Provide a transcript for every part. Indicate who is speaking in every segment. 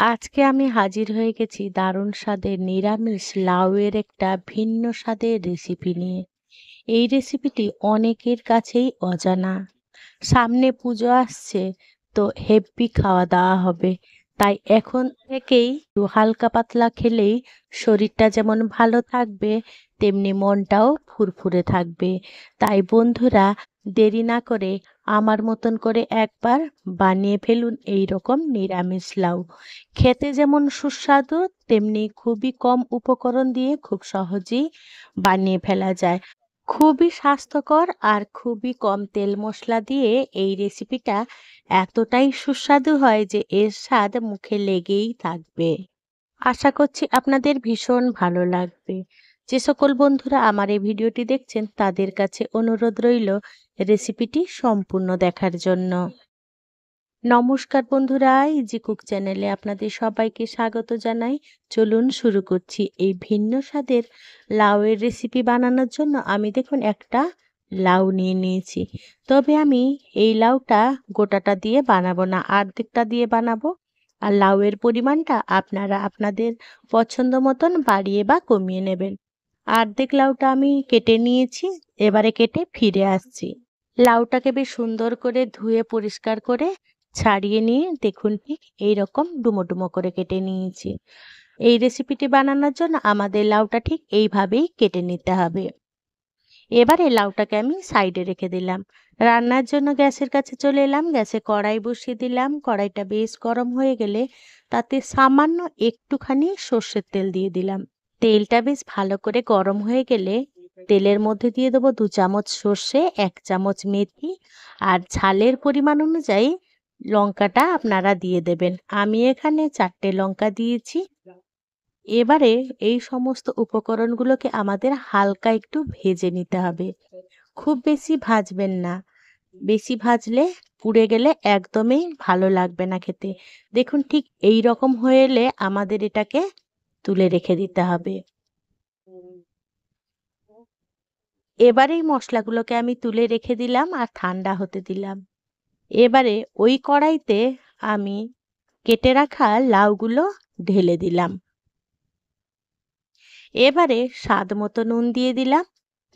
Speaker 1: আজকে আমি হাজির হয়ে গেছি দারুণ স্বাদের নিরামিষ লাউয়ের একটা ভিন্ন স্বাদের রেসিপি নিয়ে। এই রেসিপিটি অনেকের কাছেই অজানা। সামনে পুজো আসছে, তো হেব্বি খাওয়া দাওয়া হবে। তাই এখন থেকেই একটু হালকা পাতলা খেলেই শরীরটা যেমন ভালো থাকবে, তেমনি মনটাও ফুরফুরে থাকবে। তাই বন্ধুরা, দেরি না করে আমার মতন করে একবার বানিয়ে ফেলুন এই রকম নিরামিষ লাউ। খেতে যেমন সুস্বাদু, তেমনি খুবই কম উপকরণ দিয়ে খুব সহজেই বানিয়ে ফেলা যায়। খুবই স্বাস্থ্যকর আর খুবই কম তেল মশলা দিয়ে এই রেসিপিটা এতটাই সুস্বাদু হয় যে এর স্বাদ মুখে লেগেই থাকবে। আশা করছি আপনাদের ভীষণ ভালো লাগবে। যে সকল বন্ধুরা আমার এই ভিডিওটি দেখছেন তাদের কাছে অনুরোধ রইল রেসিপিটি সম্পূর্ণ দেখার জন্য। নমস্কার বন্ধুরা, ইজি কুক চ্যানেলে আপনাদের সবাইকে স্বাগত জানাই। চলুন শুরু করছি। এই ভিন্ন স্বাদের লাউয়ের রেসিপি বানানোর জন্য আমি দেখুন একটা লাউ নিয়ে নিয়েছি। তবে আমি এই লাউটা গোটাটা দিয়ে বানাবো না, অর্ধেকটা দিয়ে বানাবো। আর লাউয়ের পরিমাণটা আপনারা আপনাদের পছন্দ মতন বাড়িয়ে বা কমিয়ে নেবেন। অর্ধেক লাউটা আমি কেটে নিয়েছি, এবারে কেটে ফিরে আসছি। লাউটাকে বেশ সুন্দর করে ধুয়ে পরিষ্কার করে ছাড়িয়ে নিয়ে দেখুন ঠিক এইরকম ডুমো ডুমো করে কেটে নিয়েছি। এই রেসিপিটি বানানোর জন্য আমাদের লাউটা ঠিক এইভাবেই কেটে নিতে হবে। এবারে লাউটাকে আমি সাইডে রেখে দিলাম। রান্নার জন্য গ্যাসের কাছে চলে এলাম। গ্যাসে কড়াই বসিয়ে দিলাম। কড়াইটা বেশ গরম হয়ে গেলে তাতে সামান্য একটুখানি সর্ষের তেল দিয়ে দিলাম। তেলটা বেশ ভালো করে গরম হয়ে গেলে তেলের মধ্যে দিয়ে দেবো 2 চামচ সর্ষে, 1 চামচ মেথি, আর ঝালের পরিমাণ অনুযায়ী লঙ্কাটা আপনারা দিয়ে দেবেন। আমি এখানে 4টে লঙ্কা দিয়েছি। এবারে এই সমস্ত উপকরণগুলোকে আমাদের হালকা একটু ভেজে নিতে হবে। খুব বেশি ভাজবেন না, বেশি ভাজলে পুড়ে গেলে একদমই ভালো লাগবে না খেতে। দেখুন ঠিক এই রকম হয়ে এলে আমাদের এটাকে তুলে রেখে দিতে হবে। এবারে এই মশলাগুলোকে আমি তুলে রেখে দিলাম আর ঠান্ডা হতে দিলাম। এবারে ওই কড়াইতে আমি কেটে রাখা লাউগুলো ঢেলে দিলাম। এবারে স্বাদ মতো নুন দিয়ে দিলাম।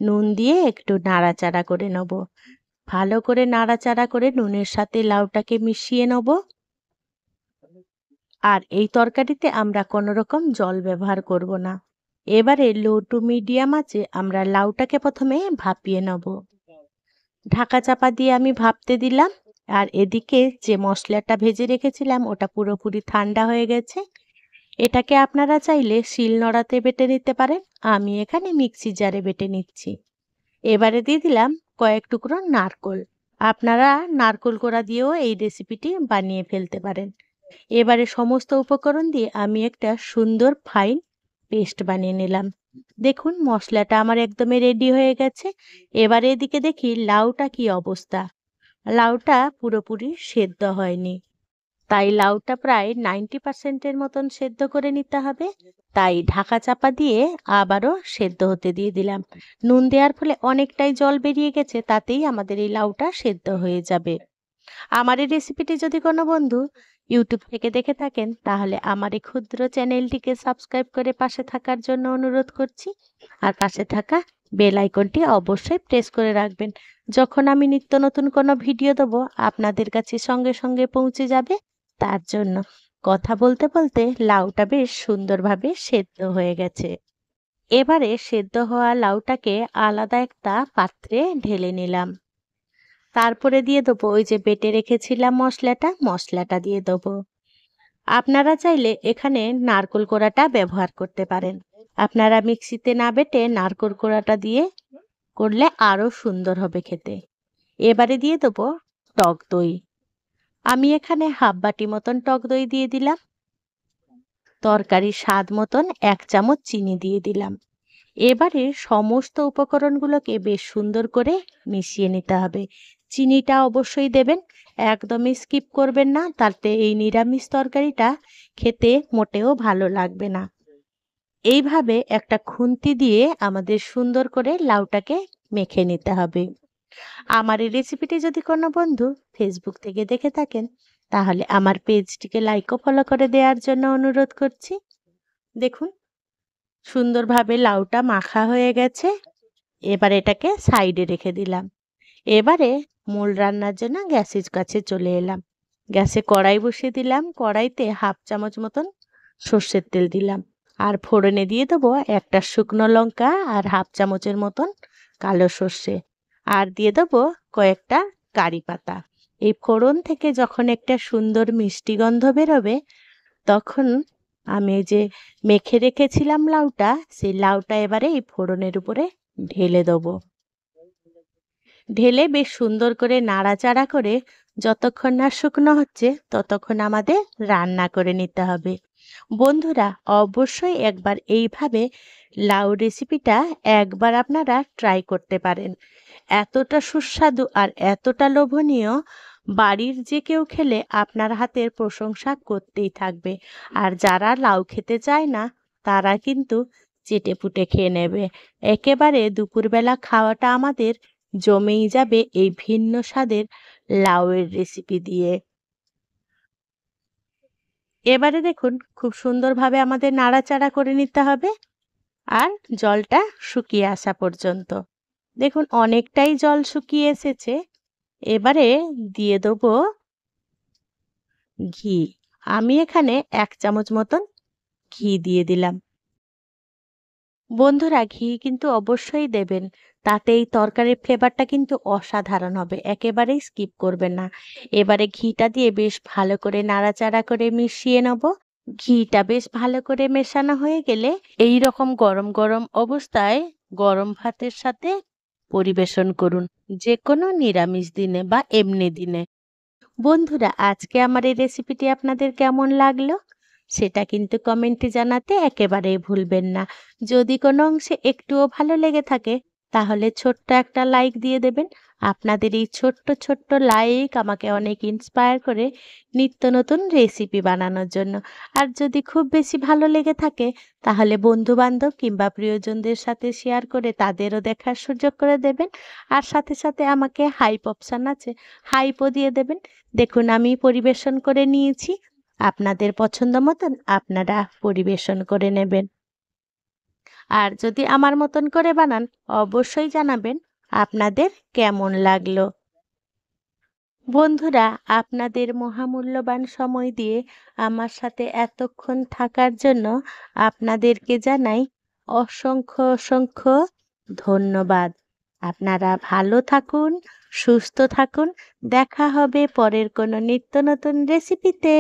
Speaker 1: নুন দিয়ে একটু নাড়াচাড়া করে নেব। ভালো করে নাড়াচাড়া করে নুনের সাথে লাউটাকে মিশিয়ে নেব। আর এই তরকারিতে আমরা কোনো রকম জল ব্যবহার করব না। এবারে লো টু মিডিয়াম আঁচে আমরা লাউটাকে প্রথমে ভাপিয়ে নেব। ঢাকা চাপা দিয়ে আমি ভাপতে দিলাম। আর এদিকে যে মশলাটা ভেজে রেখেছিলাম ওটা পুরোপুরি ঠান্ডা হয়ে গেছে। এটাকে আপনারা চাইলে শিলনোড়াতে বেটে নিতে পারেন। আমি এখানে মিক্সি জারে বেটে নিচ্ছি। এবারে দিয়ে দিলাম কয়েক টুকরো নারকোল। আপনারা নারকোল কোড়া দিয়েও এই রেসিপিটি বানিয়ে ফেলতে পারেন। এবারে সমস্ত উপকরণ দিয়ে আমি একটা সুন্দর ফাইন পেস্ট বানিয়ে নিলাম। দেখুন মশলাটা আমার একদমই রেডি হয়ে গেছে। এবারে এদিকে দেখি লাউটা কি অবস্থা। লাউটা পুরোপুরি সেদ্ধ হয়নি, তাই লাউটা প্রায় 90% মতন সেদ্ধ করে নিতে হবে। তাই ঢাকা চাপা দিয়ে আবারও সেদ্ধ হতে দিয়ে দিলাম। নুন দেওয়ার ফলে অনেকটাই জল বেরিয়ে গেছে, তাতেই আমাদের এই লাউটা সেদ্ধ হয়ে যাবে। আমার এই রেসিপিটি যদি কোনো বন্ধু ইউটিউব থেকে দেখে থাকেন তাহলে আমার এই ক্ষুদ্র চ্যানেলটিকে সাবস্ক্রাইব করে পাশে থাকার জন্য অনুরোধ করছি। আর পাশে থাকা বেল আইকনটি অবশ্যই প্রেস করে রাখবেন। যখন আমি নিত্য নতুন কোনো ভিডিও দেবো আপনাদের কাছে সঙ্গে সঙ্গে পৌঁছে যাবে। তার জন্য কথা বলতে বলতে লাউটা বেশ সুন্দরভাবে সেদ্ধ হয়ে গেছে। এবারে সেদ্ধ হওয়া লাউটাকে আলাদা একটা পাত্রে ঢেলে নিলাম। তারপরে দিয়ে দেবো ওই যে বেটে রেখেছিলাম মশলাটা দিয়ে দেবো। আপনারা চাইলে এখানে নারকোল কোড়াটা ব্যবহার করতে পারেন। আপনারা মিক্সিতে না বেটে নারকোল কোড়াটা দিয়ে করলে আরো সুন্দর হবে খেতে। এবারে দিয়ে দেবো টক দই। আমি এখানে হাফ বাটি মতন টক দই দিয়ে দিলাম। তরকারির স্বাদ মতন 1 চামচ চিনি দিয়ে দিলাম। এবারে সমস্ত উপকরণগুলোকে বেশ সুন্দর করে মিশিয়ে নিতে হবে। চিনিটা অবশ্যই দেবেন, একদমই স্কিপ করবেন না, তাতে এই নিরামিষ তরকারিটা খেতে মোটেও ভালো লাগবে না। এইভাবে একটা খুন্তি দিয়ে আমাদের সুন্দর করে লাউটাকে মেখে নিতে হবে। আমার এই রেসিপিটি যদি কোনো বন্ধু ফেসবুক থেকে দেখে থাকেন তাহলে আমার পেজটিকে লাইক ও ফলো করে দেওয়ার জন্য অনুরোধ করছি। দেখুন সুন্দরভাবে লাউটা মাখা হয়ে গেছে। এবার এটাকে সাইডে রেখে দিলাম। এবারে মূল রান্নার জন্য গ্যাসের কাছে চলে এলাম। গ্যাসে কড়াই বসিয়ে দিলাম। কড়াইতে 1/2 চামচ মতন সর্ষের তেল দিলাম। আর ফোড়নে দিয়ে দেবো একটা শুকনো লঙ্কা আর 1/2 চামচের মতন কালো সর্ষে। আর দিয়ে দেবো কয়েকটা কারি পাতা। এই ফোড়ন থেকে যখন একটা সুন্দর মিষ্টি গন্ধ বেরোবে, তখন আমি এই যে মেখে রেখেছিলাম লাউটা, সেই লাউটা এবারে এই ফোড়নের উপরে ঢেলে দেবো। ঢেলে বেশ সুন্দর করে নাড়াচাড়া করে যতক্ষণ না শুকনো হচ্ছে ততক্ষণ আমাদের রান্না করে নিতে হবে। বন্ধুরা, অবশ্যই একবার এইভাবে লাউ রেসিপিটা একবার আপনারা ট্রাই করতে পারেন। এতটা সুস্বাদু আর এতটা লোভনীয়, বাড়ির যে কেউ খেলে আপনার হাতের প্রশংসা করতেই থাকবে। আর যারা লাউ খেতে চায় না তারা কিন্তু চেটেপুটে খেয়ে নেবে। একেবারে দুপুরবেলা খাওয়াটা আমাদের জমেই যাবে এই ভিন্ন স্বাদের লাউয়ের রেসিপি দিয়ে। এবারে দেখুন খুব সুন্দরভাবে আমাদের নাড়াচাড়া করে নিতে হবে, আর জলটা শুকিয়ে আসা পর্যন্ত। দেখুন অনেকটাই জল শুকিয়ে এসেছে। এবারে দিয়ে দেবো ঘি। আমি এখানে 1 চামচ মতন ঘি দিয়ে দিলাম। বন্ধুরা, ঘি কিন্তু অবশ্যই দেবেন, তাতে এই তরকারির ফ্লেভারটা কিন্তু অসাধারণ হবে। একেবারেই স্কিপ করবেন না। এবারে ঘিটা দিয়ে বেশ ভালো করে নাড়াচাড়া করে মিশিয়ে নেব। ঘিটা বেশ ভালো করে মেশানো হয়ে গেলে এই রকম গরম গরম অবস্থায় গরম ভাতের সাথে পরিবেশন করুন, যে কোনো নিরামিষ দিনে বা এমনি দিনে। বন্ধুরা, আজকে আমার এই রেসিপিটি আপনাদের কেমন লাগলো সেটা কিন্তু কমেন্টে জানাতে একেবারেই ভুলবেন না। যদি কোনো অংশে একটুও ভালো লেগে থাকে তাহলে ছোট্ট একটা লাইক দিয়ে দেবেন। আপনাদের এই ছোট্ট ছোট্ট লাইক আমাকে অনেক ইন্সপায়ার করে নিত্য নতুন রেসিপি বানানোর জন্য। আর যদি খুব বেশি ভালো লেগে থাকে তাহলে বন্ধু বান্ধব কিংবা প্রিয়জনদের সাথে শেয়ার করে তাদেরও দেখার সুযোগ করে দেবেন। আর সাথে সাথে আমাকে হাইপ অপশান আছে, হাইপও দিয়ে দেবেন। দেখুন আমি পরিবেশন করে নিয়েছি। আপনাদের পছন্দ মতন আপনারা পরিবেশন করে নেবেন। আর যদি আমার মতন করে বানান অবশ্যই জানাবেন আপনাদের কেমন লাগলো। বন্ধুরা, আপনাদের মহামূল্যবান সময় দিয়ে আমার সাথে এতক্ষণ থাকার জন্য আপনাদেরকে জানাই অসংখ্য অসংখ্য ধন্যবাদ। আপনারা ভালো থাকুন, সুস্থ থাকুন। দেখা হবে পরের কোনো নিত্য নতুন রেসিপিতে।